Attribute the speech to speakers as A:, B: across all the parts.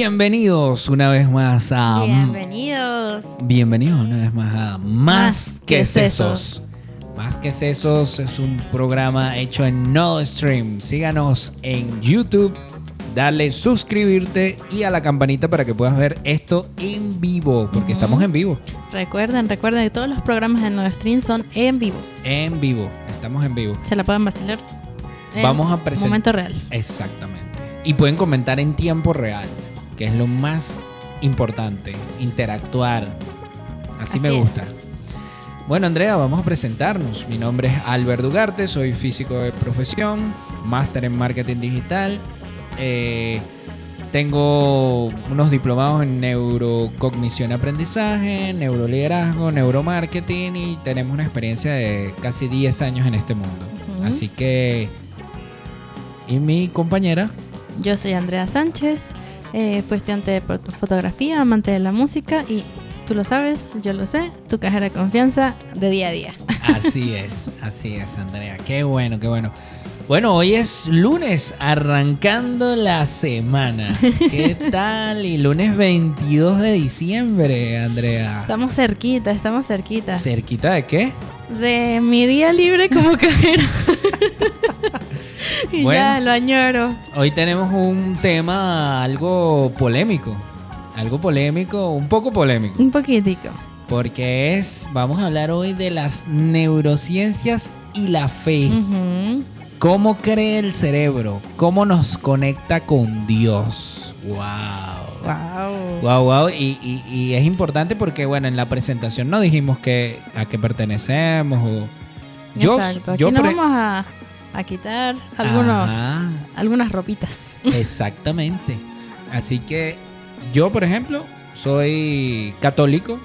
A: Bienvenidos una vez más a...
B: Bienvenidos
A: una vez más a Más que Sesos. Más que Sesos es un programa hecho en NodeStream. Síganos en YouTube, dale suscribirte y a la campanita para que puedas ver esto en vivo, porque estamos en vivo.
B: Recuerden que todos los programas de NodeStream son en vivo.
A: En vivo, estamos en vivo.
B: Se la pueden vacilar en momento real.
A: Exactamente. Y pueden comentar en tiempo real, que es lo más importante, interactuar. Así me gusta. Bueno, Andrea, vamos a presentarnos. Mi nombre es Albert Ugarte, soy físico de profesión, máster en marketing digital. Tengo unos diplomados en neurocognición y aprendizaje, neuroliderazgo, neuromarketing y tenemos una experiencia de casi 10 años en este mundo. Así que... ¿Y mi compañera?
B: Yo soy Andrea Sánchez, fui estudiante de fotografía, amante de la música y tú lo sabes, yo lo sé, tu cajera de confianza de día a día.
A: Así es, Andrea. Qué bueno, qué bueno. Bueno, hoy es lunes, arrancando la semana. ¿Qué tal? Y lunes 22 de diciembre, Andrea.
B: Estamos cerquita.
A: ¿Cerquita de qué?
B: De mi día libre como cajera. Y bueno, ya lo añoro.
A: Hoy tenemos un tema algo polémico, un poco polémico.
B: Un poquitico.
A: Porque vamos a hablar hoy de las neurociencias y la fe. ¿Cómo cree el cerebro? ¿Cómo nos conecta con Dios? Wow. Y es importante porque, bueno, en la presentación no dijimos a qué pertenecemos.
B: Exacto. Aquí nos vamos a quitar algunas ropitas.
A: Exactamente. Así que yo, por ejemplo, soy católico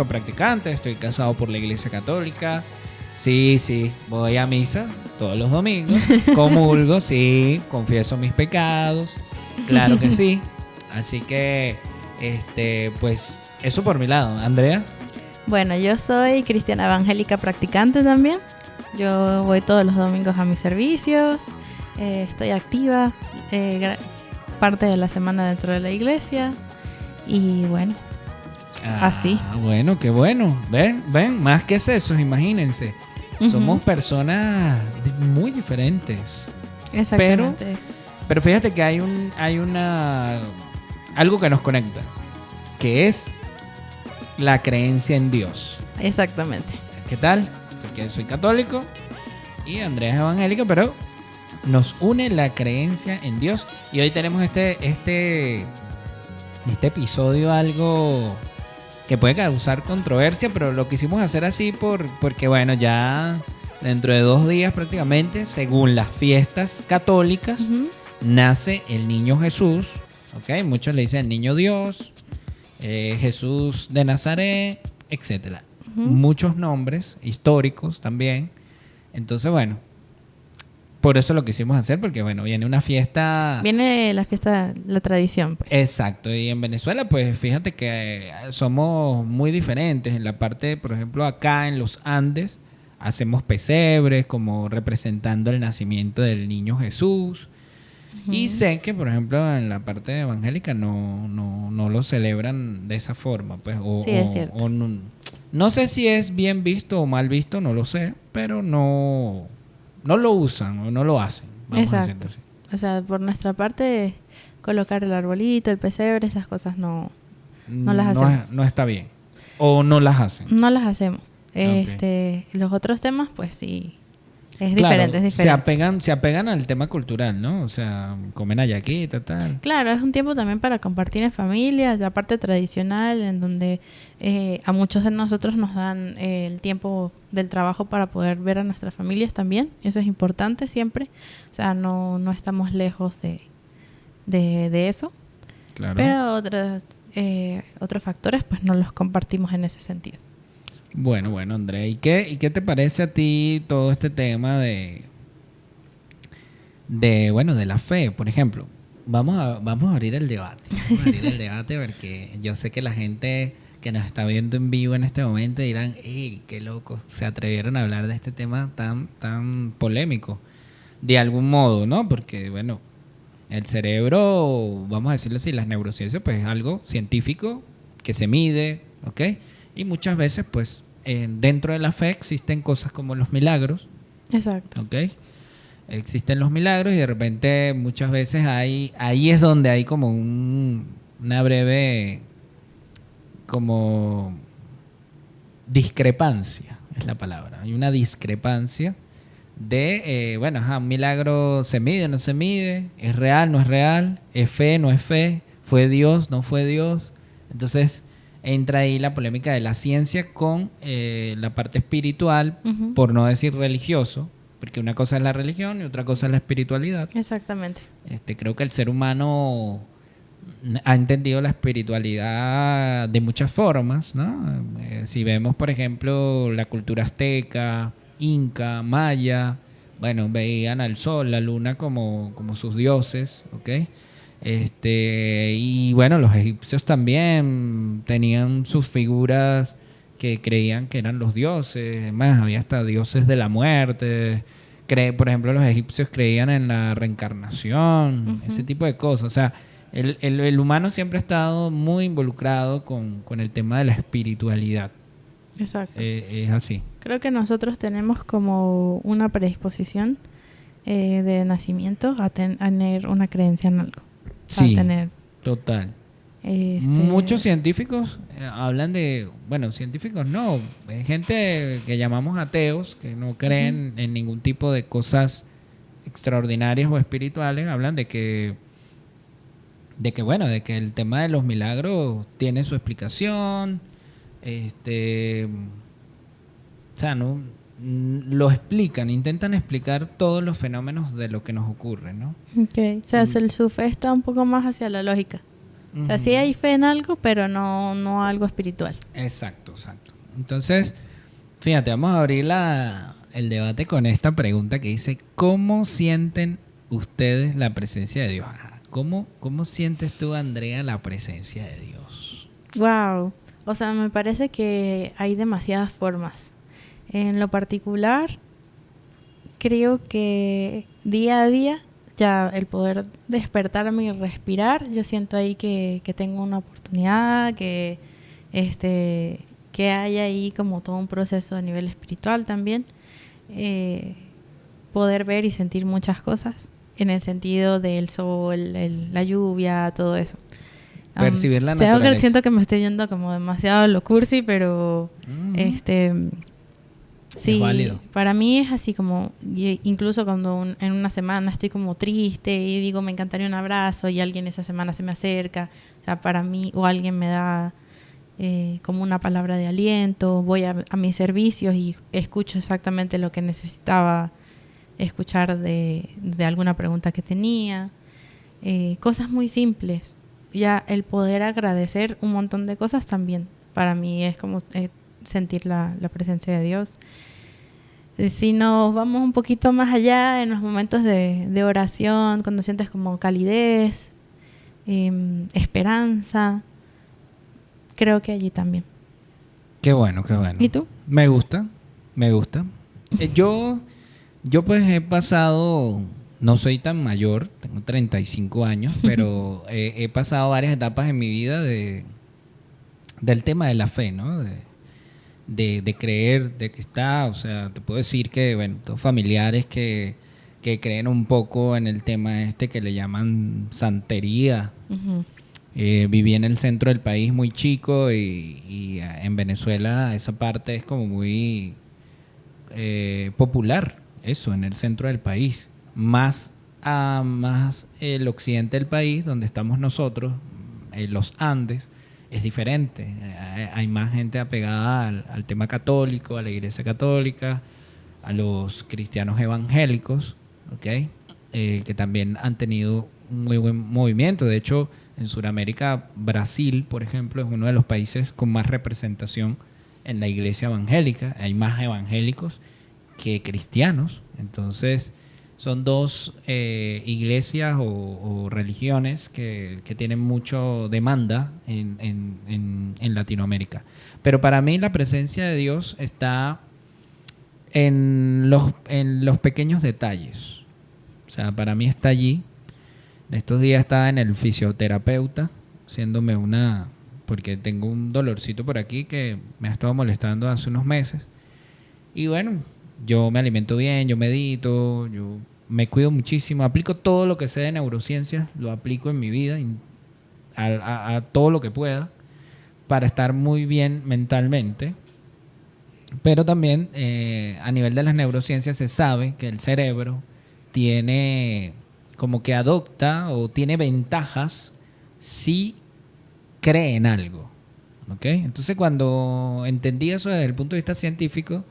A: practicante, estoy casado por la Iglesia Católica. Sí, voy a misa todos los domingos, comulgo, sí, confieso mis pecados, claro que sí. Así que, pues, eso por mi lado. ¿Andrea?
B: Bueno, yo soy cristiana evangélica practicante también. Yo voy todos los domingos a mis servicios, estoy activa parte de la semana dentro de la iglesia y bueno, así.
A: Bueno, qué bueno. Ven, más que eso, imagínense. Somos personas muy diferentes.
B: Exactamente.
A: Pero fíjate que hay algo que nos conecta, que es la creencia en Dios.
B: Exactamente.
A: ¿Qué tal? Porque soy católico y Andrea es evangélica, pero nos une la creencia en Dios. Y hoy tenemos este episodio algo que puede causar controversia, pero lo quisimos hacer así porque bueno, ya dentro de 2 días prácticamente, según las fiestas católicas, nace el niño Jesús. ¿Ok? Muchos le dicen niño Dios, Jesús de Nazaret, etcétera. Muchos nombres históricos también. Entonces, bueno, por eso lo quisimos hacer, porque bueno, viene una fiesta.
B: Viene la fiesta, la tradición, pues.
A: Exacto, y en Venezuela, pues fíjate que somos muy diferentes. En la parte, por ejemplo, acá en los Andes, hacemos pesebres como representando el nacimiento del niño Jesús. Y sé que, por ejemplo, en la parte evangélica no lo celebran de esa forma, pues.
B: Sí, es cierto.
A: No sé si es bien visto o mal visto, no lo sé, pero no lo usan o no lo hacen.
B: Exacto. Así. O sea, por nuestra parte, colocar el arbolito, el pesebre, esas cosas no las hacemos.
A: No está bien. O no las hacen.
B: No las hacemos. Okay. Los otros temas, pues sí. Es diferente, es diferente.
A: Se apegan al tema cultural, ¿no? O sea, comen hallaquita, tal.
B: Claro, es un tiempo también para compartir en familia, la parte tradicional, en donde a muchos de nosotros nos dan el tiempo del trabajo para poder ver a nuestras familias también. Eso es importante siempre. O sea, no estamos lejos de eso.
A: Claro.
B: Pero otros factores, pues no los compartimos en ese sentido.
A: Bueno, Andrea, ¿y qué te parece a ti todo este tema de la fe? Por ejemplo, vamos a abrir el debate. Porque yo sé que la gente que nos está viendo en vivo en este momento dirán, ¡ey, qué locos! Se atrevieron a hablar de este tema tan polémico. De algún modo, ¿no? Porque, bueno, El cerebro, vamos a decirlo así, las neurociencias, pues es algo científico que se mide, ¿ok? Y muchas veces, pues, dentro de la fe existen cosas como los milagros,
B: Exacto.
A: ¿ok? Existen los milagros y de repente muchas veces ahí es donde hay como una breve, como discrepancia, es la palabra. Hay una discrepancia de, bueno, un milagro se mide, no se mide, es real, no es real, es fe, no es fe, fue Dios, no fue Dios. Entonces entra ahí la polémica de la ciencia con la parte espiritual,
B: Ujú.
A: por no decir religioso, porque una cosa es la religión y otra cosa es la espiritualidad.
B: Exactamente.
A: Creo que el ser humano ha entendido la espiritualidad de muchas formas, ¿no? Si vemos, por ejemplo, la cultura azteca, inca, maya, bueno, veían al sol, la luna como sus dioses, ¿ok? Y bueno, los egipcios también tenían sus figuras que creían que eran los dioses, más había hasta dioses de la muerte. Por ejemplo, los egipcios creían en la reencarnación, ese
B: Ujú.
A: tipo de cosas. O sea, el humano siempre ha estado muy involucrado con el tema de la espiritualidad.
B: Exacto.
A: Es así.
B: Creo que nosotros tenemos como una predisposición de nacimiento a tener una creencia en algo. A
A: Sí,
B: tener
A: total.
B: este
A: Muchos científicos hablan de, bueno, científicos no, gente que llamamos ateos, que no creen en ningún tipo de cosas extraordinarias o espirituales, hablan bueno, de que el tema de los milagros tiene su explicación, o sea, no lo explican, intentan explicar todos los fenómenos de lo que nos ocurre, ¿no?
B: Ok. O sea,
A: Sí.
B: su fe está un poco más hacia la lógica. O sea, sí
A: Ujú.
B: hay fe en algo, pero no algo espiritual.
A: Exacto, exacto. Entonces, fíjate, vamos a abrir el debate con esta pregunta que dice, ¿cómo sienten ustedes la presencia de Dios? ¿Cómo sientes tú, Andrea, la presencia de Dios?
B: Wow. O sea, me parece que hay demasiadas formas. En lo particular, creo que día a día, ya el poder despertarme y respirar, yo siento ahí que tengo una oportunidad, que hay ahí como todo un proceso a nivel espiritual también. Eh, Poder ver y sentir muchas cosas en el sentido del sol, la lluvia, todo eso.
A: Percibir la
B: Sea que
A: naturaleza.
B: siento que me estoy yendo como demasiado a lo cursi, pero
A: Ujú. Es
B: sí,
A: válido.
B: para mí es así como, incluso cuando en una semana estoy como triste y digo me encantaría un abrazo y alguien esa semana se me acerca, o sea, para mí, o alguien me da como una palabra de aliento, voy a mis servicios y escucho exactamente lo que necesitaba escuchar de alguna pregunta que tenía, cosas muy simples. Ya el poder agradecer un montón de cosas también, para mí es como sentir la presencia de Dios. Si nos vamos un poquito más allá en los momentos de oración, cuando sientes como calidez, esperanza, creo que allí también.
A: Qué bueno, qué bueno.
B: ¿Y tú?
A: Me gusta, me gusta. Yo pues he pasado, no soy tan mayor, tengo 35 años, pero he pasado varias etapas en mi vida del tema de la fe, ¿no? De creer, de que está, o sea, te puedo decir que, bueno, tengo familiares que creen un poco en el tema que le llaman santería.
B: Uh-huh.
A: Viví en el centro del país muy chico y en Venezuela esa parte es como muy popular, eso, en el centro del país. Más el occidente del país, donde estamos nosotros, los Andes, es diferente. Hay más gente apegada al tema católico, a la iglesia católica, a los cristianos evangélicos, ¿ok? Que también han tenido un muy buen movimiento. De hecho, en Sudamérica, Brasil, por ejemplo, es uno de los países con más representación en la iglesia evangélica. Hay más evangélicos que cristianos. Entonces, son dos iglesias o religiones que tienen mucho demanda en Latinoamérica. Pero para mí la presencia de Dios está en los pequeños detalles. O sea, para mí está allí Estos días estaba en el fisioterapeuta haciéndome porque tengo un dolorcito por aquí que me ha estado molestando hace unos meses. Y bueno, yo me alimento bien, yo medito, yo me cuido muchísimo, aplico todo lo que sé de neurociencias, lo aplico en mi vida, a todo lo que pueda, para estar muy bien mentalmente. Pero también a nivel de las neurociencias se sabe que el cerebro tiene como que adopta o tiene ventajas si cree en algo. ¿Ok? Entonces cuando entendí eso desde el punto de vista científico,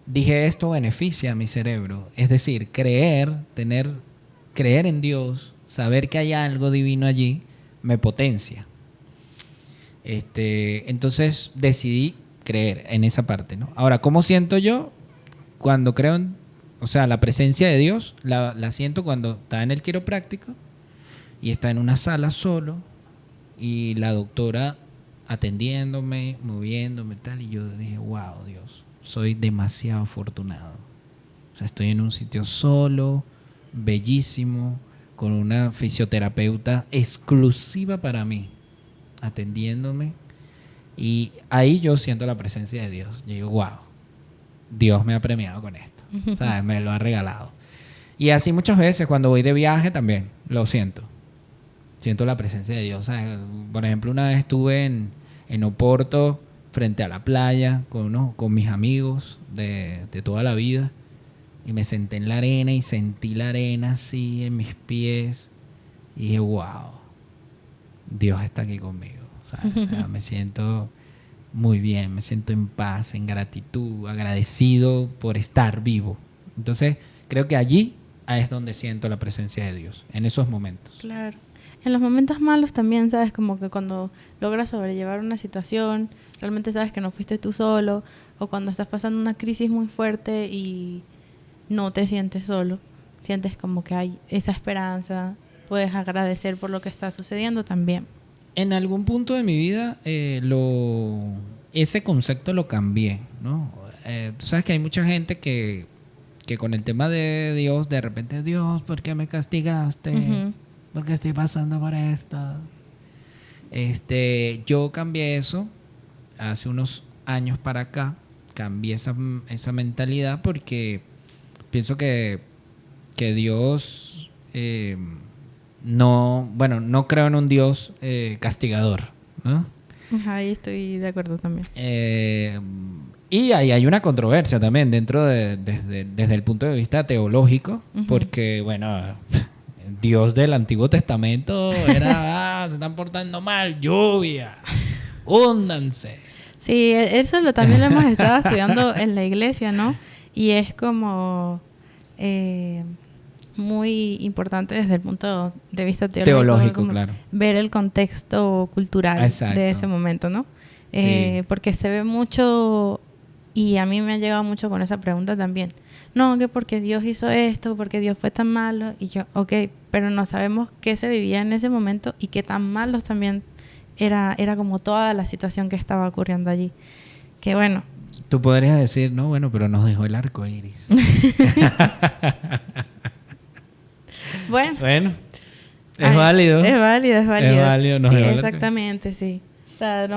A: dije esto beneficia a mi cerebro. Es decir, creer en Dios, saber que hay algo divino allí, me potencia. Entonces decidí creer en esa parte, ¿no? Ahora, ¿cómo siento yo cuando creo o sea, la presencia de Dios? La siento cuando está en el quiropráctico y está en una sala solo y la doctora atendiéndome, moviéndome tal, y yo dije, wow, Dios, soy demasiado afortunado. O sea, estoy en un sitio solo, bellísimo, con una fisioterapeuta exclusiva para mí, atendiéndome. Y ahí yo siento la presencia de Dios. Yo digo, wow, Dios me ha premiado con esto. ¿Sabes? Me lo ha regalado. Y así muchas veces cuando voy de viaje también lo siento. Siento la presencia de Dios. ¿Sabes? Por ejemplo, una vez estuve en Oporto, frente a la playa, con mis amigos de toda la vida. Y me senté en la arena y sentí la arena así en mis pies. Y dije, wow, Dios está aquí conmigo. ¿Sabes? O sea, me siento muy bien, me siento en paz, en gratitud, agradecido por estar vivo. Entonces, creo que allí es donde siento la presencia de Dios, en esos momentos.
B: Claro. En los momentos malos también, ¿sabes? Como que cuando logras sobrellevar una situación, realmente sabes que no fuiste tú solo, o cuando estás pasando una crisis muy fuerte y no te sientes solo, sientes como que hay esa esperanza, puedes agradecer por lo que está sucediendo también.
A: En algún punto de mi vida ese concepto lo cambié, ¿no? Tú sabes que hay mucha gente que con el tema de Dios, de repente, Dios, ¿por qué me castigaste?
B: Uh-huh.
A: ¿Por qué estoy pasando por esto? Yo cambié eso hace unos años para acá, cambié esa mentalidad porque pienso que Dios... no creo en un Dios castigador, ¿no?
B: Ahí estoy de acuerdo también.
A: Y ahí hay una controversia también desde el punto de vista teológico,
B: Uh-huh.
A: porque, bueno, Dios del Antiguo Testamento era, se están portando mal, lluvia, húndanse.
B: Sí, eso también lo hemos estado estudiando en la iglesia, ¿no? Y es como... muy importante desde el punto de vista teológico,
A: claro.
B: Ver el contexto cultural
A: Exacto.
B: de ese momento, ¿no?
A: Sí.
B: Porque se ve mucho, y a mí me ha llegado mucho con esa pregunta también. No, que porque Dios hizo esto, porque Dios fue tan malo. Y yo, ok, pero no sabemos qué se vivía en ese momento y qué tan malos también era como toda la situación que estaba ocurriendo allí. Que bueno.
A: Tú podrías decir, no, bueno, pero nos dejó el arco iris.
B: Bueno,
A: es válido.
B: Es válido.
A: Es válido, no
B: sí,
A: es
B: exactamente, sí. O sea,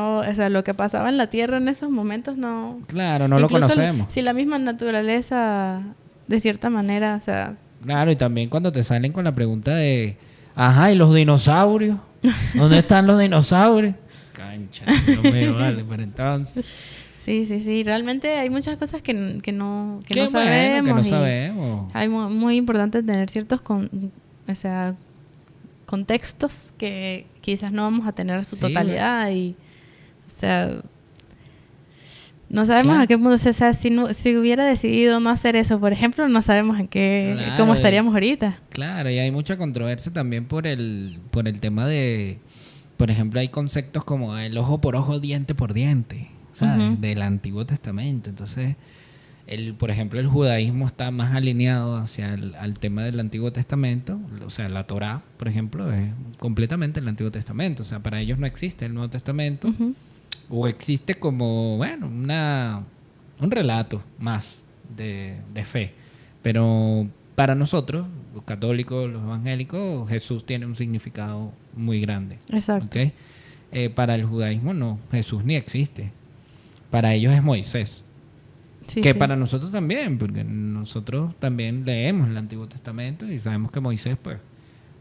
B: lo que pasaba en la Tierra en esos momentos no...
A: Claro, no lo conocemos.
B: Si la misma naturaleza, de cierta manera, o sea...
A: Claro, y también cuando te salen con la pregunta de... Ajá, ¿y los dinosaurios? ¿Dónde están los dinosaurios? Cancha, no me vale, pero entonces...
B: Sí. Realmente hay muchas cosas que no sabemos.
A: Que no sabemos.
B: Hay muy importante tener ciertos contextos que quizás no vamos a tener su totalidad. Y, o sea, no sabemos a qué punto... O sea, si hubiera decidido no hacer eso, por ejemplo, no sabemos cómo estaríamos ahorita.
A: Claro, y hay mucha controversia también por el tema de... Por ejemplo, hay conceptos como el ojo por ojo, diente por diente. ¿Sabes? Uh-huh. Del Antiguo Testamento. Entonces, por ejemplo, el judaísmo está más alineado hacia al tema del Antiguo Testamento. O sea, la Torá, por ejemplo, es completamente el Antiguo Testamento. O sea, para ellos no existe el Nuevo Testamento. Uh-huh. O existe como, bueno, un relato más de fe. Pero para nosotros, católicos, los evangélicos, Jesús tiene un significado muy grande.
B: Exacto.
A: ¿Ok? Para el judaísmo no, Jesús ni existe. Para ellos es Moisés.
B: Sí,
A: Que
B: sí.
A: para nosotros también, porque nosotros también leemos el Antiguo Testamento y sabemos que Moisés, pues,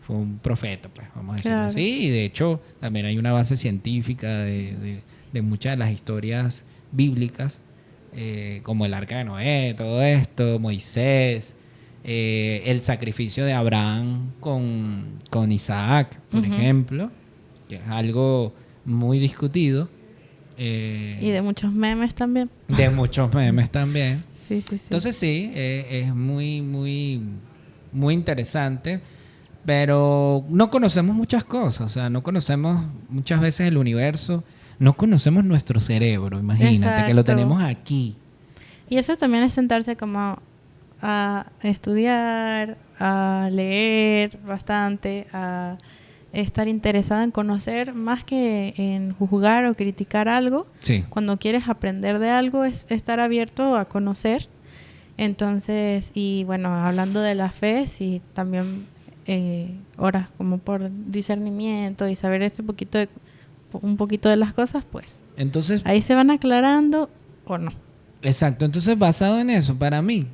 A: fue un profeta, pues, vamos a decirlo
B: Claro.
A: así. Y de hecho, también hay una base científica de muchas de las historias bíblicas, como el Arca de Noé, todo esto, Moisés, el sacrificio de Abraham con Isaac, por
B: Ujú.
A: ejemplo, que es algo muy discutido.
B: Y de muchos memes también.
A: De muchos memes también.
B: Sí, sí, sí.
A: Entonces sí, es muy, muy, muy interesante, pero no conocemos muchas cosas, o sea, no conocemos muchas veces el universo, no conocemos nuestro cerebro, imagínate, que lo
B: Exacto.
A: tenemos aquí.
B: Y eso también es sentarse como a estudiar, a leer bastante, a estar interesado en conocer más que en juzgar o criticar algo.
A: Sí,
B: Cuando quieres aprender de algo es estar abierto a conocer. Entonces, y bueno, hablando de la fe, sí, también horas como por discernimiento y saber un poquito de las cosas, pues
A: entonces,
B: ahí se van aclarando o no.
A: exacto, entonces basado en eso, para mí,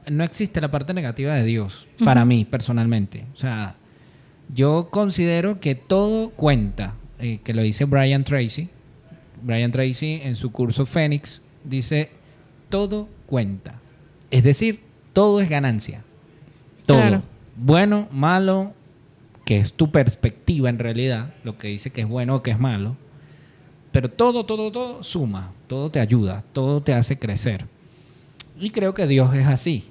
A: no existe la parte negativa de Dios, para
B: Ujú.
A: mí personalmente, o sea, yo considero que todo cuenta, que lo dice Brian Tracy. Brian Tracy en su curso Fénix dice, todo cuenta. Es decir, todo es ganancia. Todo.
B: Claro.
A: Bueno, malo, que es tu perspectiva en realidad, lo que dice que es bueno o que es malo. Pero todo suma, todo te ayuda, todo te hace crecer. Y creo que Dios es así.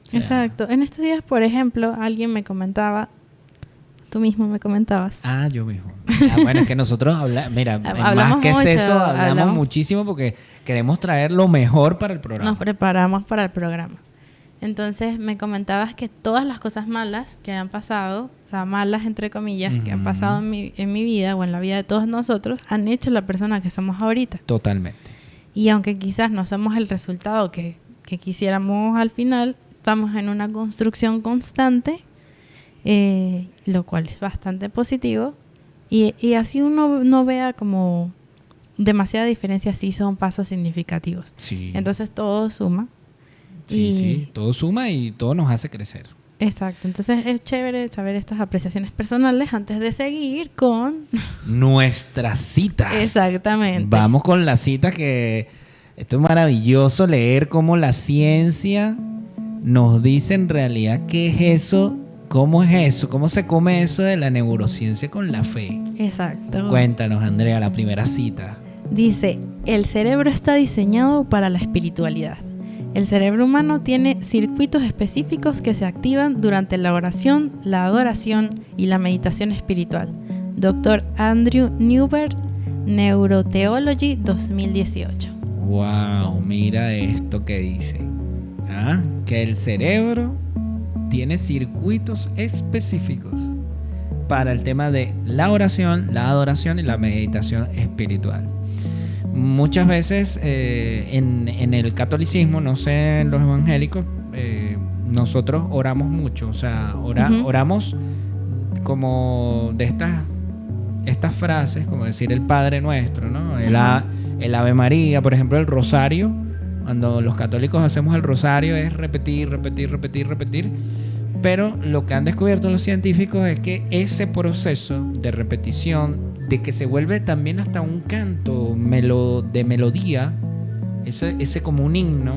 A: O sea,
B: Exacto. En estos días, por ejemplo, alguien me comentaba, tú mismo me comentabas.
A: Ah, yo mismo. Bueno, es que nosotros mira,
B: Hablamos
A: más que
B: mucho,
A: eso, hablamos
B: hablamos.
A: muchísimo porque queremos traer lo mejor para el programa.
B: Nos preparamos para el programa. Entonces me comentabas que todas las cosas malas que han pasado, o sea, malas entre comillas, que han
A: Ujú.
B: pasado en mi vida o en la vida de todos nosotros, han hecho la persona que somos ahorita.
A: Totalmente.
B: Y aunque quizás no somos el resultado que quisiéramos al final, estamos en una construcción constante, lo cual es bastante positivo. Y así uno no vea como demasiada diferencia, sí son pasos significativos.
A: Sí.
B: Entonces todo suma.
A: Sí, sí, todo suma y todo nos hace crecer.
B: Exacto. Entonces es chévere saber estas apreciaciones personales antes de seguir con...
A: Nuestras citas.
B: Exactamente.
A: Vamos con las citas, que esto es maravilloso leer cómo la ciencia nos dice en realidad qué es eso, cómo es eso, cómo se come eso de la neurociencia con la fe.
B: Exacto.
A: Cuéntanos, Andrea, la primera cita.
B: Dice, el cerebro está diseñado para la espiritualidad. El cerebro humano tiene circuitos específicos que se activan durante la oración, la adoración y la meditación espiritual. Dr. Andrew Newberg, Neurotheology 2018.
A: Wow, mira esto que dice. Que el cerebro tiene circuitos específicos para el tema de la oración, la adoración y la meditación espiritual. Muchas veces en el catolicismo, no sé, en los evangélicos, nosotros oramos mucho, o sea, oramos como de estas frases, como decir el Padre Nuestro, ¿no? El Ave María, por ejemplo, el Rosario. Cuando los católicos hacemos el Rosario es repetir, pero lo que han descubierto los científicos es que ese proceso de repetición, de que se vuelve también hasta un canto de melodía, ese como un himno,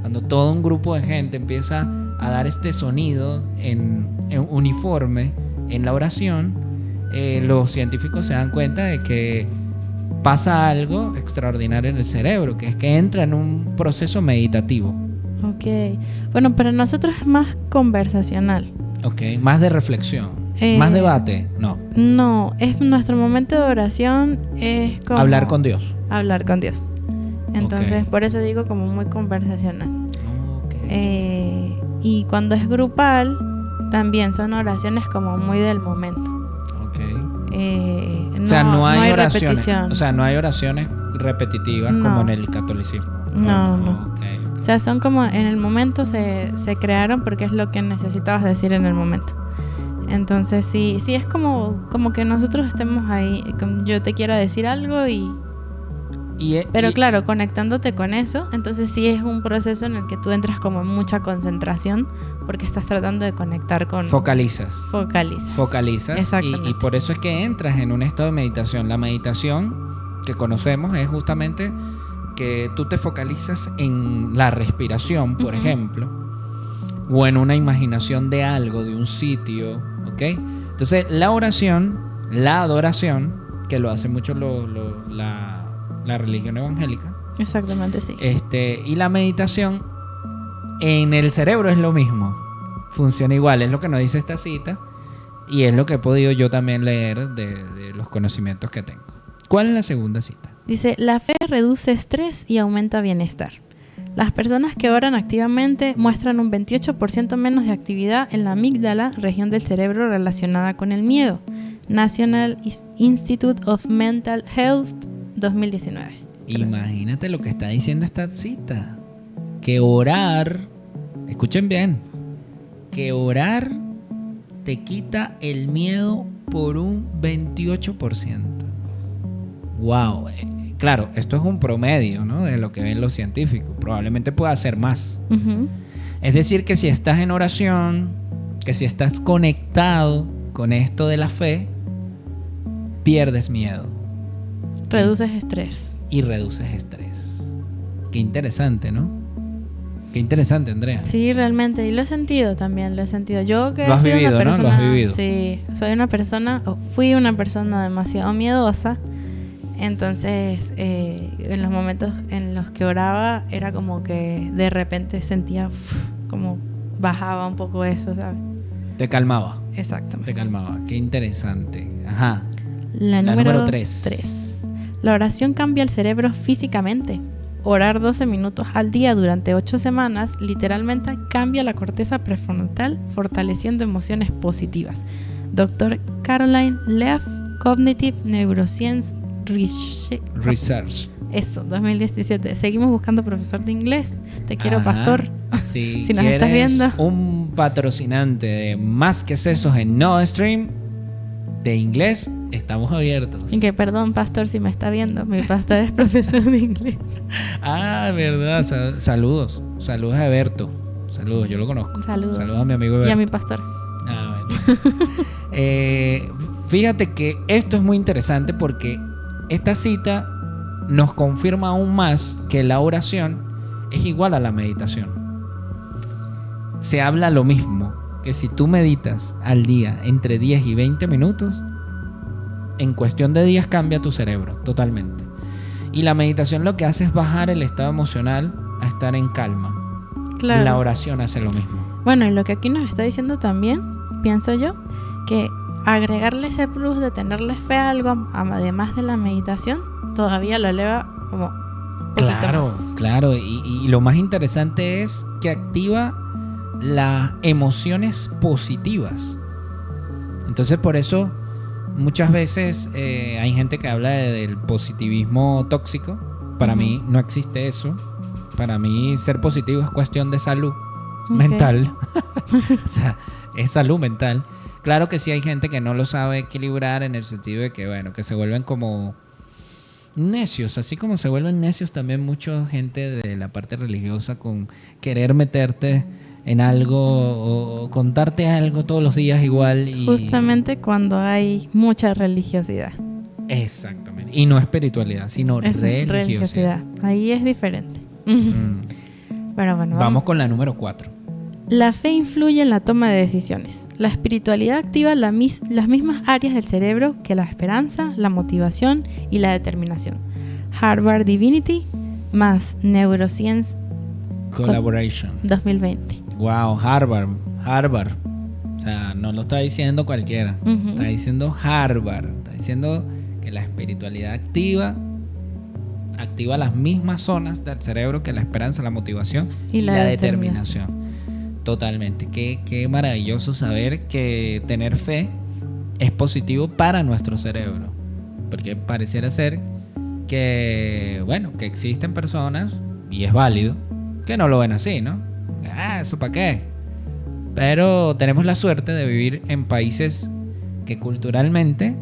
A: cuando todo un grupo de gente empieza a dar este sonido en uniforme en la oración, los científicos se dan cuenta de que pasa algo extraordinario en el cerebro, que es que entra en un proceso meditativo.
B: Ok. Bueno, para nosotros es más conversacional.
A: Ok, más de reflexión, más debate, no.
B: No, es nuestro momento de oración, es como...
A: Hablar con Dios.
B: Hablar con Dios. Entonces,
A: Ok.
B: por eso digo como muy conversacional.
A: Ok.
B: Y cuando es grupal, también son oraciones como muy del momento.
A: Ok.
B: O
A: sea, no hay oraciones.
B: repetición.
A: O sea, no hay oraciones repetitivas
B: No.
A: como en el catolicismo.
B: No.
A: Ok.
B: O sea, son como en el momento se crearon porque es lo que necesitabas decir en el momento. Entonces sí es como que nosotros estemos ahí, yo te quiero decir algo pero claro, conectándote con eso, entonces sí es un proceso en el que tú entras como en mucha concentración porque estás tratando de conectar con...
A: Focalizas.
B: Exactamente.
A: Y por eso es que entras en un estado de meditación. La meditación que conocemos es justamente que tú te focalizas en la respiración, por ejemplo, o en una imaginación de algo, de un sitio, ¿ok? Entonces la oración, la adoración, que lo hace mucho la religión evangélica.
B: Exactamente, sí.
A: Y la meditación en el cerebro es lo mismo. Funciona igual, es lo que nos dice esta cita y es lo que he podido yo también leer de los conocimientos que tengo. ¿Cuál es la segunda cita?
B: Dice, la fe reduce estrés y aumenta bienestar. Las personas que oran activamente muestran un 28% menos de actividad en la amígdala, región del cerebro relacionada con el miedo. National Institute of Mental Health 2019.
A: Imagínate lo que está diciendo esta cita. Que orar, escuchen bien, que orar te quita el miedo por un 28%. Wow. Claro, esto es un promedio, ¿no? De lo que ven los científicos. Probablemente pueda ser más. Es decir, que si estás en oración, que si estás conectado con esto de la fe, pierdes miedo.
B: Reduces estrés.
A: Y reduces estrés. Qué interesante, ¿no? Qué interesante, Andrea.
B: Sí, realmente. Y lo he sentido también, lo he sentido. Yo que
A: lo has vivido,
B: una persona,
A: ¿no? Lo has vivido.
B: Sí, fui una persona demasiado miedosa. Entonces, en los momentos en los que oraba, era como que de repente sentía como bajaba un poco eso, ¿sabes?
A: Te calmaba.
B: Exactamente.
A: Te calmaba. Qué interesante. Ajá.
B: La número
A: 3.
B: 3. La oración cambia el cerebro físicamente. Orar 12 minutos al día durante 8 semanas literalmente cambia la corteza prefrontal, fortaleciendo emociones positivas. Dr. Caroline Leaf, Cognitive Neuroscience Research. Eso, 2017. Seguimos buscando profesor de inglés. Te quiero, pastor.
A: Sí,
B: si nos estás viendo.
A: Un patrocinante de Más que Sesos en NoStream de inglés, estamos abiertos.
B: Y que perdón, pastor, si me está viendo. Mi pastor es profesor de inglés.
A: Verdad. Saludos. Saludos a Eberto. Saludos, yo lo conozco.
B: Saludos
A: a mi amigo Eberto.
B: Y a mi pastor.
A: Bueno. Fíjate que esto es muy interesante porque esta cita nos confirma aún más que la oración es igual a la meditación. Se habla lo mismo, que si tú meditas al día entre 10 y 20 minutos, en cuestión de días cambia tu cerebro totalmente. Y la meditación lo que hace es bajar el estado emocional a estar en calma.
B: Claro.
A: La oración hace lo mismo.
B: Bueno, y lo que aquí nos está diciendo también, pienso yo, que agregarle ese plus de tenerle fe a algo, además de la meditación, todavía lo eleva como un poquito más.
A: Claro. Y lo más interesante es que activa las emociones positivas. Entonces, por eso muchas veces hay gente que habla del positivismo tóxico. Para mí no existe eso. Para mí ser positivo es cuestión de salud mental. O sea, es salud mental. Claro que sí hay gente que no lo sabe equilibrar en el sentido de que, bueno, que se vuelven como necios, así como se vuelven necios también mucha gente de la parte religiosa con querer meterte en algo o contarte algo todos los días igual.
B: Justamente cuando hay mucha religiosidad.
A: Exactamente. Y no espiritualidad, sino religiosidad.
B: Ahí es diferente. Pero bueno,
A: vamos con la número 4.
B: La fe influye en la toma de decisiones. La espiritualidad activa las mismas áreas del cerebro que la esperanza, la motivación y la determinación. Harvard Divinity más Neuroscience
A: Collaboration
B: 2020.
A: Wow, Harvard. O sea, no lo está diciendo cualquiera. Está diciendo Harvard. Está diciendo que la espiritualidad activa las mismas zonas del cerebro que la esperanza, la motivación y la determinación. Totalmente. Qué maravilloso saber que tener fe es positivo para nuestro cerebro. Porque pareciera ser que, bueno, que existen personas, y es válido, que no lo ven así, ¿no? ¿Eso para qué? Pero tenemos la suerte de vivir en países que culturalmente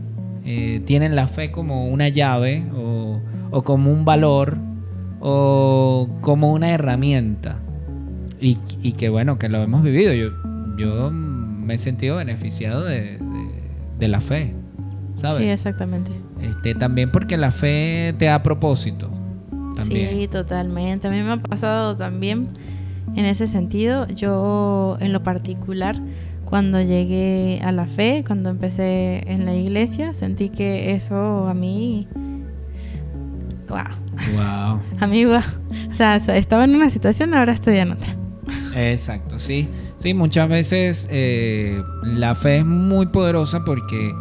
A: tienen la fe como una llave o como un valor o como una herramienta. Y que bueno, que lo hemos vivido. Yo me he sentido beneficiado de la fe, ¿sabes?
B: Sí, exactamente.
A: También porque la fe te da propósito. También.
B: Sí, totalmente. A mí me ha pasado también en ese sentido. Yo, en lo particular, cuando llegué a la fe, cuando empecé en la iglesia, sentí que eso a mí...
A: Wow.
B: A mí, wow. O sea, estaba en una situación, ahora estoy en otra.
A: Exacto, sí. Sí, muchas veces la fe es muy poderosa porque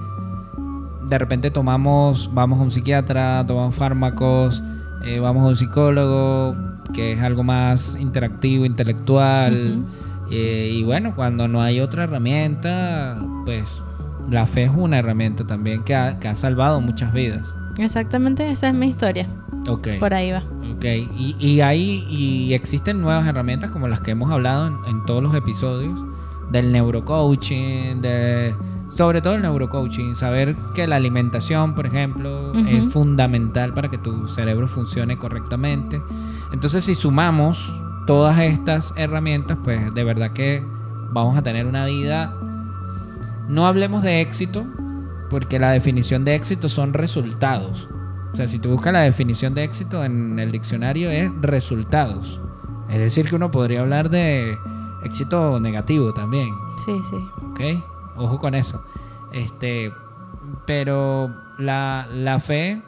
A: de repente vamos a un psiquiatra, tomamos fármacos, vamos a un psicólogo, que es algo más interactivo, intelectual. Y bueno, cuando no hay otra herramienta, pues la fe es una herramienta también que ha salvado muchas vidas.
B: Exactamente, esa es mi historia.
A: Okay.
B: Por ahí va.
A: Okay. Y existen nuevas herramientas como las que hemos hablado en todos los episodios del neurocoaching, sobre todo el neurocoaching, saber que la alimentación, por ejemplo, es fundamental para que tu cerebro funcione correctamente. Entonces, si sumamos todas estas herramientas, pues de verdad que vamos a tener una vida, no hablemos de éxito, porque la definición de éxito son resultados. O sea, si tú buscas la definición de éxito en el diccionario es resultados. Es decir, que uno podría hablar de éxito negativo también.
B: Sí, sí.
A: ¿Ok? Ojo con eso. Pero la fe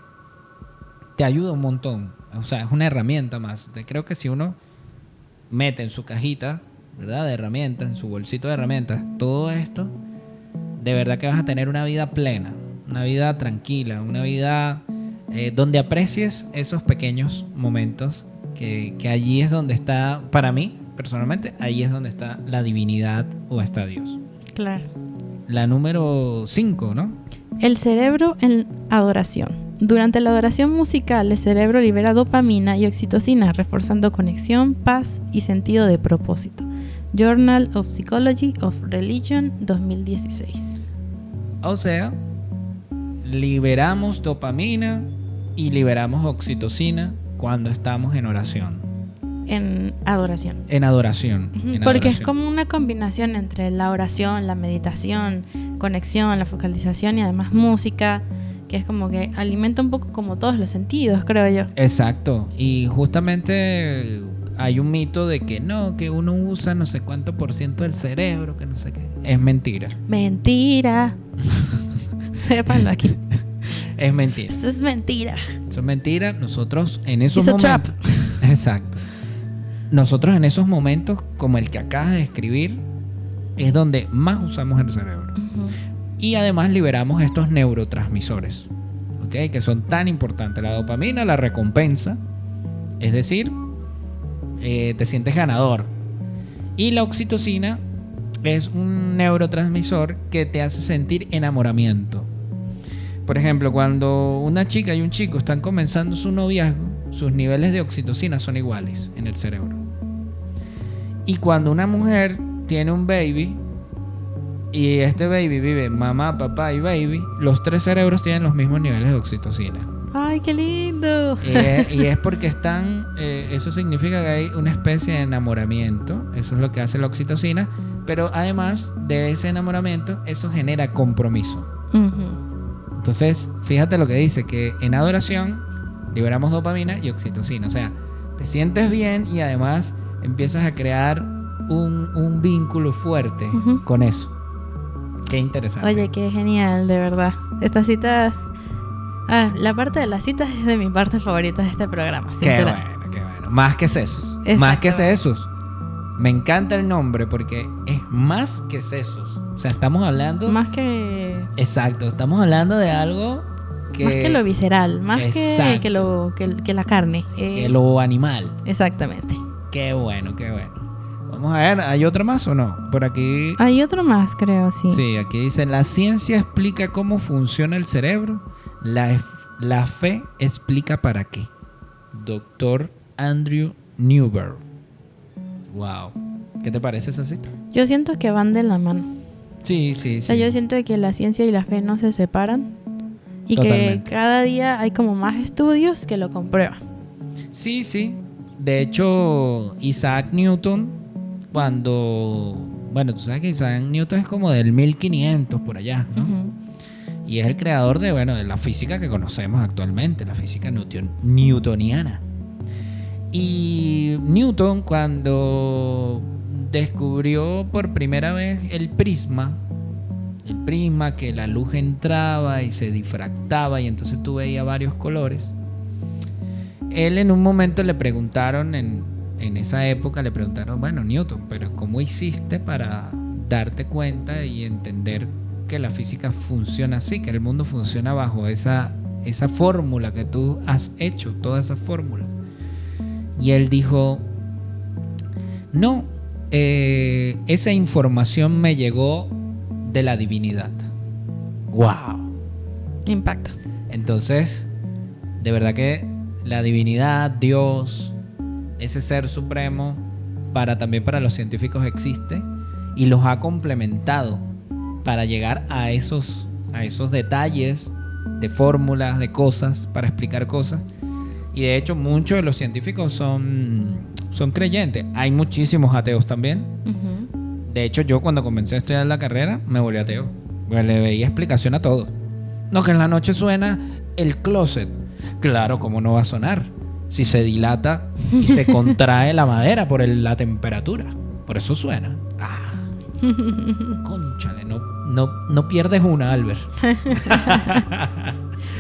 A: te ayuda un montón. O sea, es una herramienta más. Creo que si uno mete en su cajita, ¿verdad?, de herramientas, en su bolsito de herramientas, todo esto, de verdad que vas a tener una vida plena, una vida tranquila, una vida donde aprecies esos pequeños momentos que allí es donde está, para mí, personalmente, ahí es donde está la divinidad o está Dios.
B: Claro.
A: La número 5, ¿no?
B: El cerebro en adoración. Durante la adoración musical, el cerebro libera dopamina y oxitocina, reforzando conexión, paz y sentido de propósito. Journal of Psychology of Religion, 2016.
A: O sea, liberamos dopamina y liberamos oxitocina cuando estamos en oración.
B: En adoración.
A: En adoración.
B: Porque es como una combinación entre la oración, la meditación, conexión, la focalización y además música, que es como que alimenta un poco como todos los sentidos, creo yo.
A: Exacto. Y justamente hay un mito de que no, que uno usa no sé cuánto % del cerebro, que no sé qué. Es mentira.
B: Mentira. Sépanlo aquí.
A: Es mentira.
B: Eso es mentira.
A: Eso es mentira. Nosotros en esos momentos... Exacto. Nosotros en esos momentos, como el que acabas de escribir, es donde más usamos el cerebro. Y además liberamos estos neurotransmisores, ¿okay?, que son tan importantes. La dopamina, la recompensa, es decir, te sientes ganador. Y la oxitocina es un neurotransmisor que te hace sentir enamoramiento. Por ejemplo, cuando una chica y un chico están comenzando su noviazgo, sus niveles de oxitocina son iguales en el cerebro. Y cuando una mujer tiene un baby y este baby vive mamá, papá y baby, los 3 cerebros tienen los mismos niveles de oxitocina.
B: ¡Ay, qué lindo!
A: Y es porque eso significa que hay una especie de enamoramiento. Eso es lo que hace la oxitocina. Pero además de ese enamoramiento, eso genera compromiso. Entonces, fíjate lo que dice, que en adoración liberamos dopamina y oxitocina. O sea, te sientes bien y además empiezas a crear un vínculo fuerte con eso. Qué interesante.
B: Oye, qué genial, de verdad. Estas citas... la parte de las citas es de mi parte favorita de este programa.
A: Qué bueno, qué bueno. Más que sesos. Más que sesos. Me encanta el nombre porque es más que sesos. O sea, estamos hablando...
B: Más que...
A: Exacto. Estamos hablando de algo que...
B: Más que lo visceral. Más que la carne.
A: Que lo animal.
B: Exactamente.
A: Qué bueno, qué bueno. Vamos a ver, ¿hay otro más o no? Por aquí...
B: Hay otro más, creo, sí.
A: Sí, aquí dice, la ciencia explica cómo funciona el cerebro. La fe explica para qué. Doctor Andrew Newberg. Wow. ¿Qué te parece esa cita?
B: Yo siento que van de la mano.
A: Sí, sí,
B: O sea,
A: sí.
B: yo siento que la ciencia y la fe no se separan y
A: Totalmente.
B: que cada día hay como más estudios que lo comprueban.
A: Sí, sí. De hecho, Isaac Newton, cuando... Bueno, tú sabes que Isaac Newton es como del 1500 por allá, ¿no?
B: Ujú.
A: Y es el creador de, bueno, de la física que conocemos actualmente, la física newtoniana. Y Newton, cuando descubrió por primera vez el prisma que la luz entraba y se difractaba y entonces tú veías varios colores, él en un momento le preguntaron, en esa época le preguntaron, bueno, Newton, pero ¿cómo hiciste para darte cuenta y entender que la física funciona así, que el mundo funciona bajo esa fórmula que tú has hecho, toda esa fórmula? Y él dijo, no, esa información me llegó de la divinidad. ¡Wow!
B: Impacto.
A: Entonces, de verdad que la divinidad, Dios, ese ser supremo, también para los científicos existe y los ha complementado para llegar a esos detalles de fórmulas, de cosas, para explicar cosas. Y de hecho muchos de los científicos son creyentes. Hay muchísimos ateos también.
B: Ujú.
A: De hecho, yo cuando comencé a estudiar la carrera me volví ateo. Pues le veía explicación a todo. No, que en la noche suena el closet. Claro, ¿cómo no va a sonar? Si se dilata y se contrae la madera por la temperatura. Por eso suena. Ah, cónchale, no pierdes una, Albert.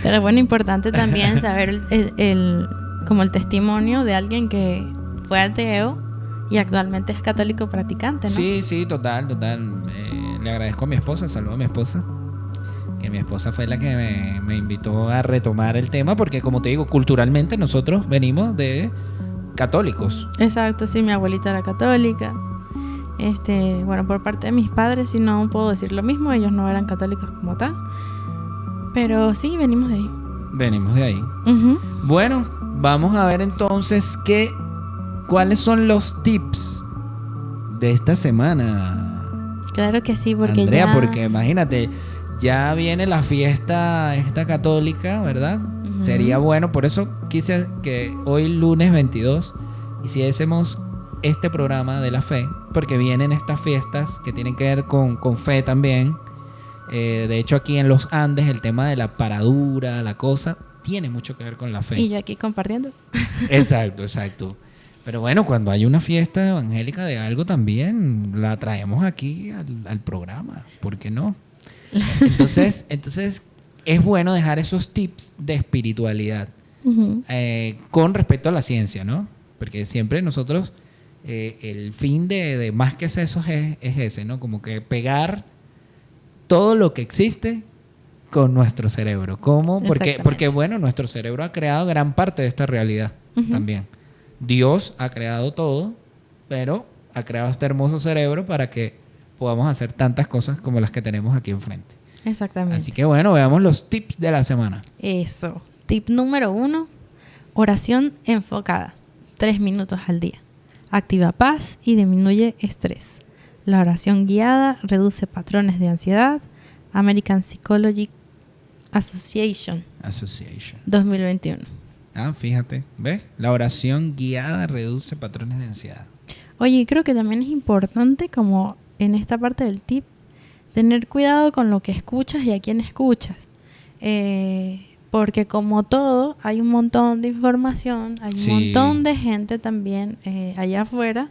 B: Pero bueno, importante también saber como el testimonio de alguien que fue ateo y actualmente es católico practicante, ¿no?
A: Sí, sí, total. Le agradezco a mi esposa, saludo a mi esposa. Que mi esposa fue la que me invitó a retomar el tema porque, como te digo, culturalmente nosotros venimos de católicos.
B: Exacto, sí, mi abuelita era católica. Bueno, por parte de mis padres, sí, no puedo decir lo mismo, ellos no eran católicos como tal. Pero sí, venimos de ahí.
A: Venimos de ahí.
B: Ujú.
A: Bueno, vamos a ver entonces cuáles son los tips de esta semana.
B: Claro que sí, porque
A: Andrea,
B: ya...
A: porque imagínate, ya viene la fiesta esta católica, ¿verdad?
B: Ujú.
A: Sería bueno, por eso quise que hoy lunes 22 hiciésemos este programa de la fe, porque vienen estas fiestas que tienen que ver con fe también. De hecho, aquí en los Andes el tema de la paradura, la cosa, tiene mucho que ver con la fe.
B: Y yo aquí compartiendo.
A: Exacto, exacto. Pero bueno, cuando hay una fiesta evangélica de algo también, la traemos aquí al programa. ¿Por qué no? Entonces es bueno dejar esos tips de espiritualidad
B: Ujú.
A: con respecto a la ciencia, ¿no? Porque siempre nosotros, el fin de Más que Sesos es ese, ¿no? Como que pegar todo lo que existe con nuestro cerebro. ¿Cómo? Porque bueno, nuestro cerebro ha creado gran parte de esta realidad.
B: Ujú.
A: También. Dios ha creado todo, pero ha creado este hermoso cerebro para que podamos hacer tantas cosas como las que tenemos aquí enfrente.
B: Exactamente.
A: Así que bueno, veamos los tips de la semana.
B: Eso. Tip número 1. Oración enfocada. 3 minutos al día. Activa paz y disminuye estrés. La oración guiada reduce patrones de ansiedad. American Psychology Association 2021.
A: Ah, fíjate, ¿ves? La oración guiada reduce patrones de ansiedad.
B: Oye, creo que también es importante, como en esta parte del tip, tener cuidado con lo que escuchas y a quién escuchas. Porque como todo, hay un montón de información, hay
A: Sí.
B: un montón de gente también allá afuera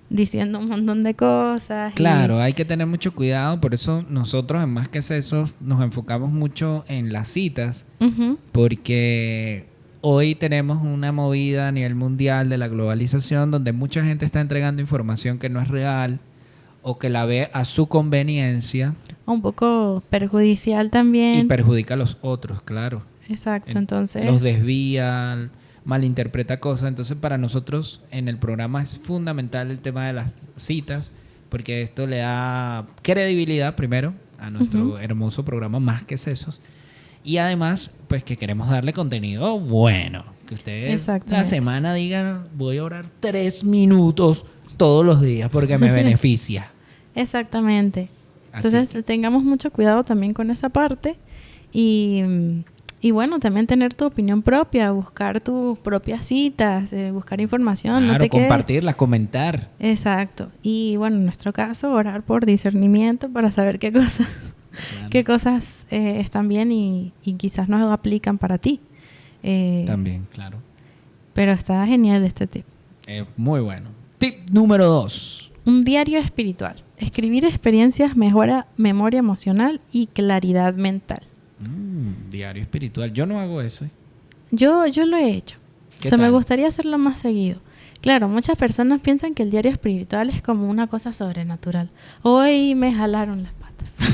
B: diciendo un montón de cosas.
A: Claro, hay que tener mucho cuidado, por eso nosotros en Más que Sesos nos enfocamos mucho en las citas,
B: Ujú.
A: porque hoy tenemos una movida a nivel mundial de la globalización donde mucha gente está entregando información que no es real o que la ve a su conveniencia
B: Un poco perjudicial también.
A: y perjudica a los otros, claro.
B: Exacto, entonces...
A: Los desvía, malinterpreta cosas. Entonces para nosotros en el programa es fundamental el tema de las citas, porque esto le da credibilidad primero a nuestro hermoso programa Más que Sesos. Y además, pues que queremos darle contenido bueno, Que ustedes la
B: Exactamente.
A: semana digan, voy a orar 3 minutos todos los días porque me beneficia.
B: Exactamente.
A: Así
B: Entonces
A: que,
B: tengamos mucho cuidado también con esa parte y, y bueno, también tener tu opinión propia, buscar tus propias citas, buscar información, no
A: claro,
B: te quedes...
A: compartirlas, comentar.
B: Exacto. Y bueno, en nuestro caso, orar por discernimiento para saber qué cosas,
A: Claro.
B: qué cosas están bien y quizás no aplican para ti.
A: También, claro.
B: Pero está genial este tip.
A: Muy bueno. Tip número 2.
B: Un diario espiritual. Escribir experiencias mejora memoria emocional y claridad mental.
A: Diario espiritual. Yo no hago eso.
B: Yo lo he hecho.
A: ¿Qué
B: O sea, me
A: tal?
B: gustaría hacerlo más seguido. Claro, muchas personas piensan que el diario espiritual es como una cosa sobrenatural. Hoy me jalaron las patas.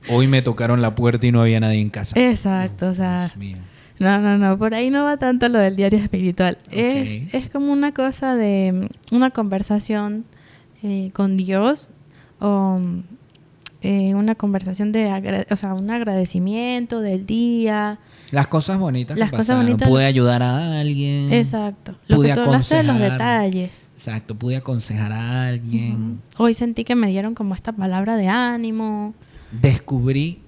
A: Hoy me tocaron la puerta y no había nadie en casa.
B: Exacto, o sea,
A: Dios mío.
B: no, por ahí no va tanto lo del diario espiritual.
A: Ok.
B: Es como una cosa de una conversación con Dios o una conversación de un agradecimiento del día.
A: Las cosas bonitas
B: Las
A: que
B: cosas
A: pasaron.
B: bonitas-
A: Pude ayudar a alguien.
B: Exacto. Lo
A: Pude
B: que tú hablaste de los
A: aconsejar.
B: detalles.
A: Exacto, pude aconsejar a alguien.
B: Hoy sentí que me dieron como esta palabra de ánimo.
A: Descubrí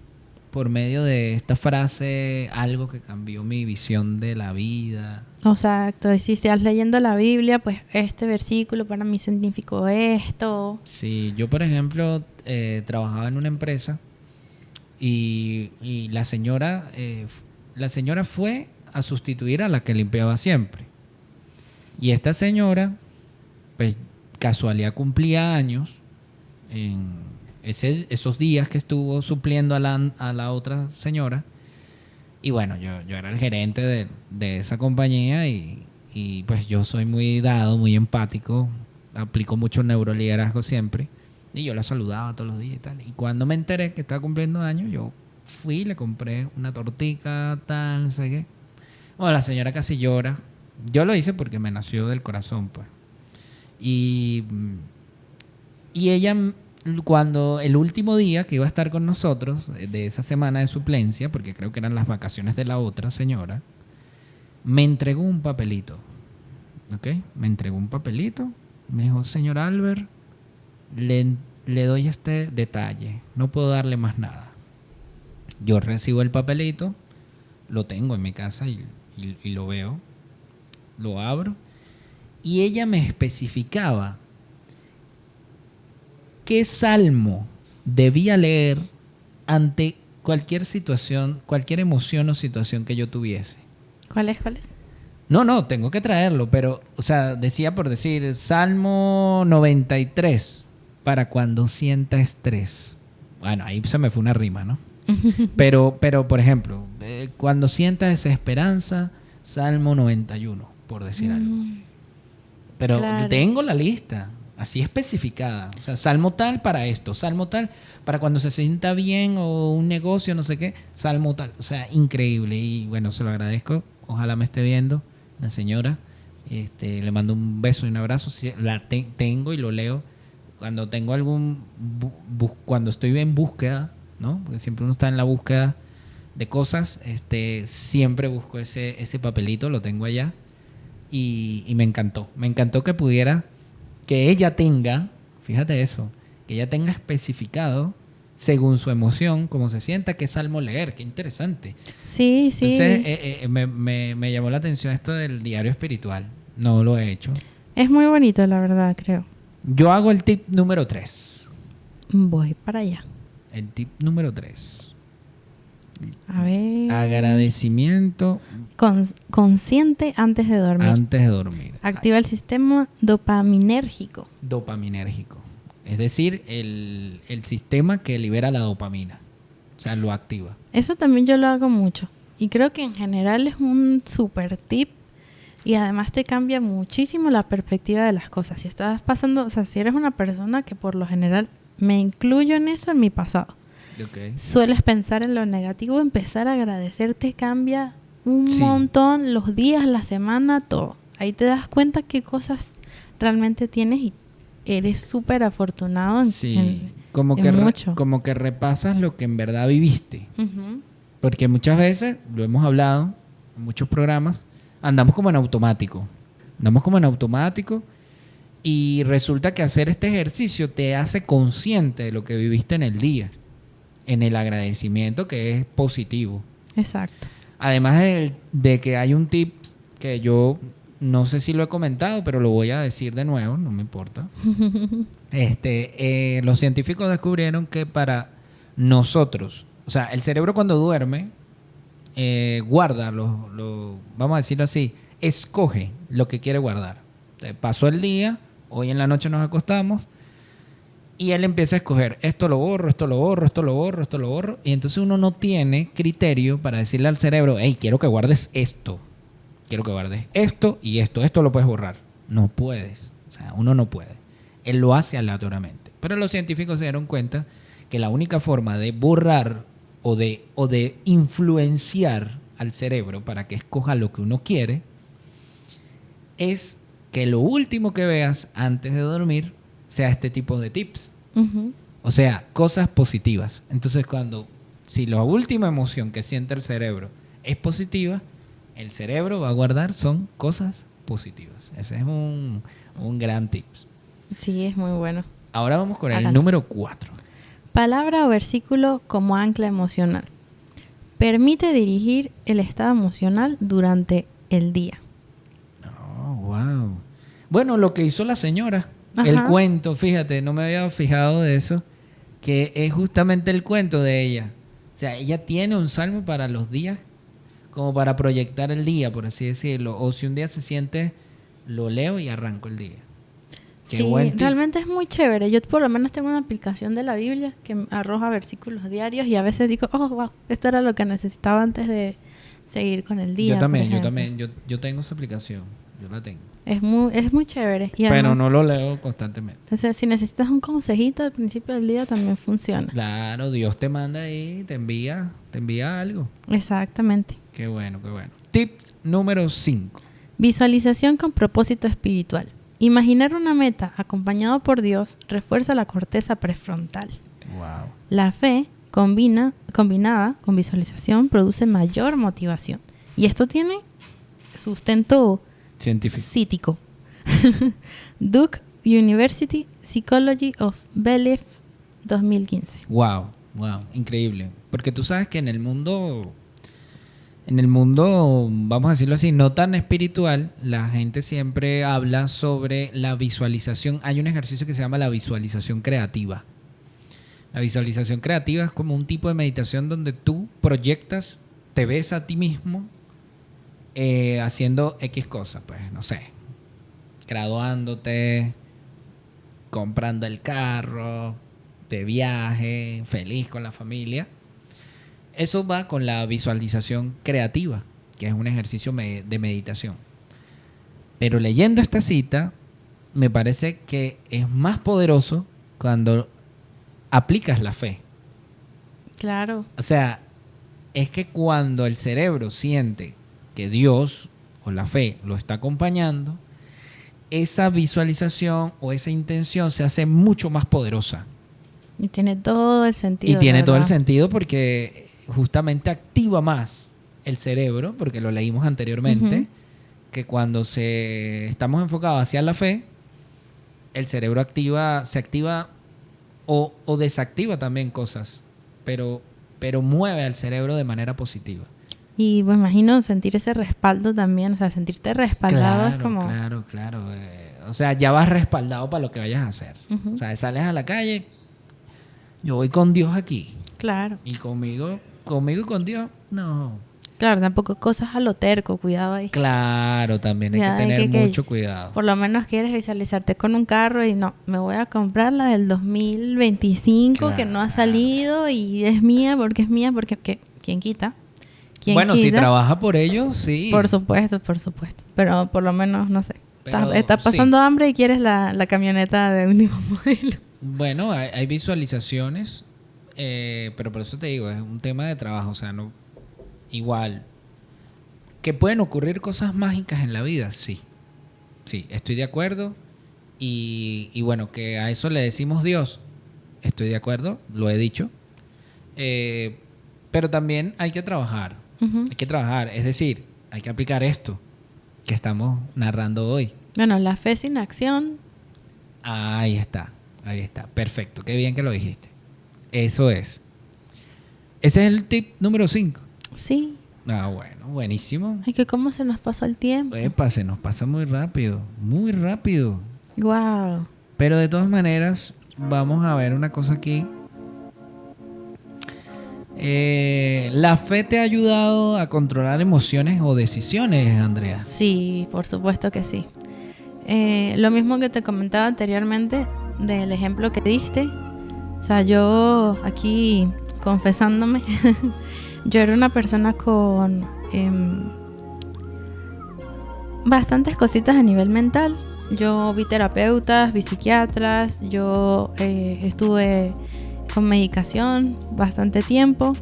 A: por medio de esta frase algo que cambió mi visión de la vida.
B: Exacto. Y si estás leyendo la Biblia, pues este versículo para mí significó esto.
A: Sí, yo por ejemplo trabajaba en una empresa y la señora fue a sustituir a la que limpiaba siempre. Y esta señora, pues casualidad cumplía años en esos días que estuvo supliendo a la otra señora. Y bueno, yo era el gerente de esa compañía y pues yo soy muy dado, muy empático, aplico mucho neuroliderazgo siempre. Y yo la saludaba todos los días y tal. Y cuando me enteré que estaba cumpliendo años, yo fui, le compré una tortica, tal, no sé qué. Bueno, la señora casi llora. Yo lo hice porque me nació del corazón, pues. Y ella, cuando el último día que iba a estar con nosotros, de esa semana de suplencia, porque creo que eran las vacaciones de la otra señora, me entregó un papelito. ¿Ok? Me entregó un papelito. Me dijo, señor Albert, le doy este detalle. No puedo darle más nada. Yo recibo el papelito, lo tengo en mi casa y lo veo, lo abro. Y ella me especificaba qué salmo debía leer ante cualquier situación, cualquier emoción o situación que yo tuviese.
B: ¿Cuál es?
A: No, tengo que traerlo, pero, o sea, decía por decir, Salmo 93, para cuando sienta estrés. Bueno, ahí se me fue una rima, ¿no? Pero, por ejemplo, cuando sienta desesperanza, Salmo 91, por decir algo. Pero
B: Claro.
A: tengo la lista, así especificada. O sea, salmo tal para esto, salmo tal para cuando se sienta bien o un negocio, no sé qué, salmo tal. O sea, increíble. Y bueno, se lo agradezco. Ojalá me esté viendo la señora. Le mando un beso y un abrazo. La tengo y lo leo. Cuando tengo cuando estoy en búsqueda, ¿no? Porque siempre uno está en la búsqueda de cosas. Siempre busco ese papelito, lo tengo allá. Y me encantó. Me encantó que ella tenga, fíjate eso, que ella tenga especificado según su emoción, cómo se sienta, qué salmo leer. Qué interesante.
B: Sí.
A: Entonces, me llamó la atención esto del diario espiritual. No lo he hecho.
B: Es muy bonito, la verdad, creo.
A: Yo hago el tip número 3.
B: Voy para allá.
A: El tip número 3.
B: A ver.
A: Agradecimiento
B: Consciente antes de dormir.
A: antes de dormir.
B: Activa el sistema dopaminérgico.
A: Dopaminérgico. Es decir, el sistema que libera la dopamina. O sea, lo activa.
B: Eso también yo lo hago mucho. Y creo que en general es un super tip. Y además te cambia muchísimo la perspectiva de las cosas. Si estás pasando, o sea, si eres una persona que por lo general, me incluyo en eso en mi pasado.
A: Okay.
B: Sueles pensar en lo negativo, empezar a agradecer te cambia un
A: Sí.
B: montón, los días, la semana, todo. Ahí te das cuenta qué cosas realmente tienes y eres súper afortunado
A: Sí, como que repasas lo que en verdad viviste.
B: Ujú.
A: Porque muchas veces, lo hemos hablado en muchos programas, andamos como en automático. Andamos como en automático y resulta que hacer este ejercicio te hace consciente de lo que viviste en el día, en el agradecimiento que es positivo.
B: Exacto.
A: Además de que hay un tip que yo no sé si lo he comentado, pero lo voy a decir de nuevo, no me importa. Los científicos descubrieron que para nosotros, o sea, el cerebro cuando duerme, guarda, vamos a decirlo así, escoge lo que quiere guardar. Pasó el día, hoy en la noche nos acostamos, y él empieza a escoger, esto lo borro, esto lo borro, esto lo borro, esto lo borro. Y entonces uno no tiene criterio para decirle al cerebro, hey, quiero que guardes esto. Quiero que guardes esto y esto. Esto lo puedes borrar. No puedes. O sea, uno no puede. Él lo hace aleatoriamente. Pero los científicos se dieron cuenta que la única forma de borrar o de influenciar al cerebro para que escoja lo que uno quiere es que lo último que veas antes de dormir sea este tipo de tips.
B: Uh-huh.
A: O sea, cosas positivas. Entonces, si la última emoción que siente el cerebro es positiva, el cerebro va a guardar son cosas positivas. Ese es un gran tips.
B: Sí, es muy bueno.
A: Ahora vamos con el
B: Adelante.
A: número 4.
B: Palabra o versículo como ancla emocional. Permite dirigir el estado emocional durante el día.
A: Oh, wow. Bueno, lo que hizo la señora.
B: Ajá.
A: El cuento, fíjate, no me había fijado de eso, que es justamente el cuento de ella. O sea, ella tiene un salmo para los días, como para proyectar el día, por así decirlo. O si un día se siente, lo leo y arranco el día. Qué
B: Sí,
A: buen tip.
B: realmente es muy chévere. Yo por lo menos tengo una aplicación de la Biblia que me arroja versículos diarios y a veces digo, oh, wow, esto era lo que necesitaba antes de seguir con el día.
A: Yo también,
B: por ejemplo.
A: yo tengo esa aplicación, yo la tengo.
B: Es muy chévere. Y
A: Pero
B: además,
A: no lo leo constantemente.
B: entonces, si necesitas un consejito al principio del día, también funciona.
A: Claro, Dios te manda ahí, te envía algo.
B: Exactamente.
A: Qué bueno, qué bueno. Tip número 5.
B: Visualización con propósito espiritual. Imaginar una meta acompañado por Dios refuerza la corteza prefrontal.
A: Wow.
B: La fe combinada con visualización produce mayor motivación. Y esto tiene sustento
A: Científico.
B: cítico. Duke University Psychology of Belief 2015.
A: Wow, increíble. Porque tú sabes que en el mundo, vamos a decirlo así, no tan espiritual, la gente siempre habla sobre la visualización. Hay un ejercicio que se llama la visualización creativa. La visualización creativa es como un tipo de meditación donde tú proyectas, te ves a ti mismo haciendo X cosas, pues, no sé, graduándote, comprando el carro, de viaje, feliz con la familia. Eso va con la visualización creativa, que es un ejercicio de meditación. Pero leyendo esta cita, me parece que es más poderoso cuando aplicas la fe.
B: Claro.
A: O sea, es que cuando el cerebro siente que Dios o la fe lo está acompañando, esa visualización o esa intención se hace mucho más poderosa.
B: Y tiene todo el sentido.
A: Y tiene todo el
B: ¿verdad?
A: sentido porque justamente activa más el cerebro, porque lo leímos anteriormente,
B: Uh-huh.
A: que cuando estamos enfocados hacia la fe, el cerebro se activa o desactiva también cosas, pero mueve al cerebro de manera positiva.
B: Y me imagino sentir ese respaldo también, o sea, sentirte respaldado es como...
A: Claro. O sea, ya vas respaldado para lo que vayas a hacer.
B: Uh-huh.
A: O sea, sales a la calle, yo voy con Dios aquí.
B: Claro.
A: Y conmigo y con Dios, no.
B: Claro, tampoco cosas a lo terco, cuidado ahí.
A: Claro, también hay
B: Ya,
A: que tener
B: que
A: mucho cuidado.
B: Por lo menos quieres visualizarte con un carro y no, me voy a comprar la del 2025 que no ha salido y es mía porque ¿quién quita?
A: Bueno, si trabaja por ello, sí.
B: Por supuesto. Pero por lo menos, no sé.
A: Pero,
B: Estás pasando hambre y quieres la camioneta de último modelo.
A: Bueno, hay visualizaciones, pero por eso te digo, es un tema de trabajo. O sea, no igual. ¿Que pueden ocurrir cosas mágicas en la vida? Sí. Sí, estoy de acuerdo. Y bueno, que a eso le decimos Dios. Estoy de acuerdo, lo he dicho. Pero también hay que trabajar.
B: Uh-huh.
A: Hay que trabajar, es decir, hay que aplicar esto. que estamos narrando hoy.
B: Bueno, la fe sin acción.
A: Ahí está. Perfecto, qué bien que lo dijiste. Eso es. Ese es el tip número 5.
B: Sí.
A: Bueno, buenísimo.
B: Ay, que cómo se nos pasó el tiempo.
A: Epa, se nos pasa muy rápido, muy rápido.
B: Wow.
A: Pero de todas maneras, vamos a ver una cosa aquí. ¿La fe te ha ayudado a controlar emociones o decisiones, Andrea?
B: Sí, por supuesto que sí. Lo mismo que te comentaba anteriormente del ejemplo que diste. O sea, yo aquí confesándome, yo era una persona con bastantes cositas a nivel mental. Yo vi terapeutas, vi psiquiatras, yo estuve con medicación bastante tiempo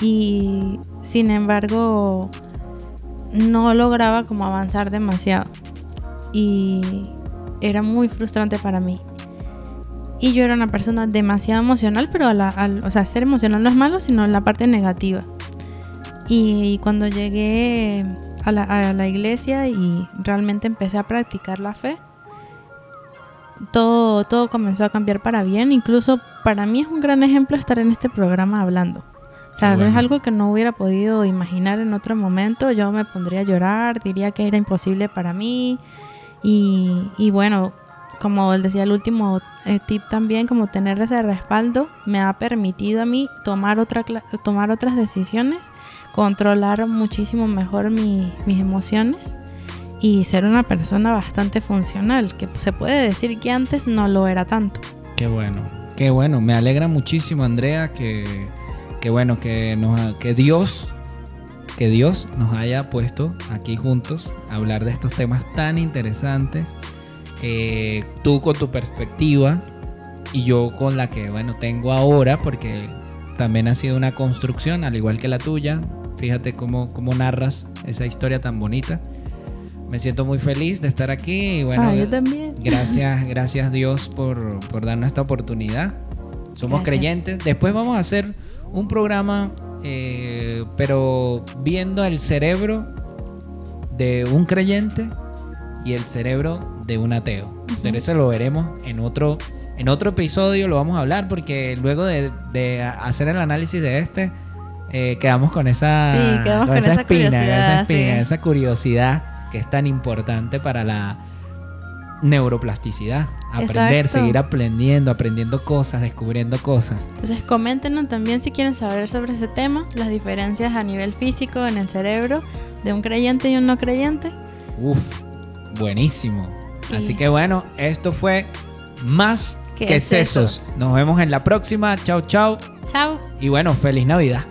B: y sin embargo no lograba como avanzar demasiado y era muy frustrante para mí. Y yo era una persona demasiado emocional, pero o sea, ser emocional no es malo, sino la parte negativa. Y cuando llegué a la iglesia y realmente empecé a practicar la fe, todo comenzó a cambiar para bien. Incluso para mí es un gran ejemplo estar en este programa hablando. O sea,
A: Bueno.
B: es algo que no hubiera podido imaginar en otro momento. Yo me pondría a llorar, diría que era imposible para mí. Y bueno, como decía el último tip también, como tener ese respaldo me ha permitido a mí tomar otras decisiones, controlar muchísimo mejor mis emociones y ser una persona bastante funcional, que se puede decir que antes no lo era tanto.
A: Qué bueno. Me alegra muchísimo, Andrea, que Dios nos haya puesto aquí juntos a hablar de estos temas tan interesantes. Tú con tu perspectiva y yo con la que tengo ahora, porque también ha sido una construcción al igual que la tuya. Fíjate cómo narras esa historia tan bonita. Me siento muy feliz de estar aquí y
B: yo también.
A: Gracias Dios por darnos esta oportunidad. Somos creyentes. Después vamos a hacer un programa pero viendo el cerebro de un creyente y el cerebro de un ateo. Pero eso lo veremos en otro episodio, lo vamos a hablar, porque luego de hacer el análisis de quedamos con esa espina, esa curiosidad que es tan importante para la neuroplasticidad. Aprender,
B: Exacto.
A: seguir aprendiendo cosas, descubriendo cosas.
B: Entonces coméntenos también si quieren saber sobre ese tema, las diferencias a nivel físico en el cerebro de un creyente y un no creyente.
A: Buenísimo. Así que esto fue Más que Sesos. Nos vemos en la próxima. Chao.
B: Chao.
A: Y feliz Navidad.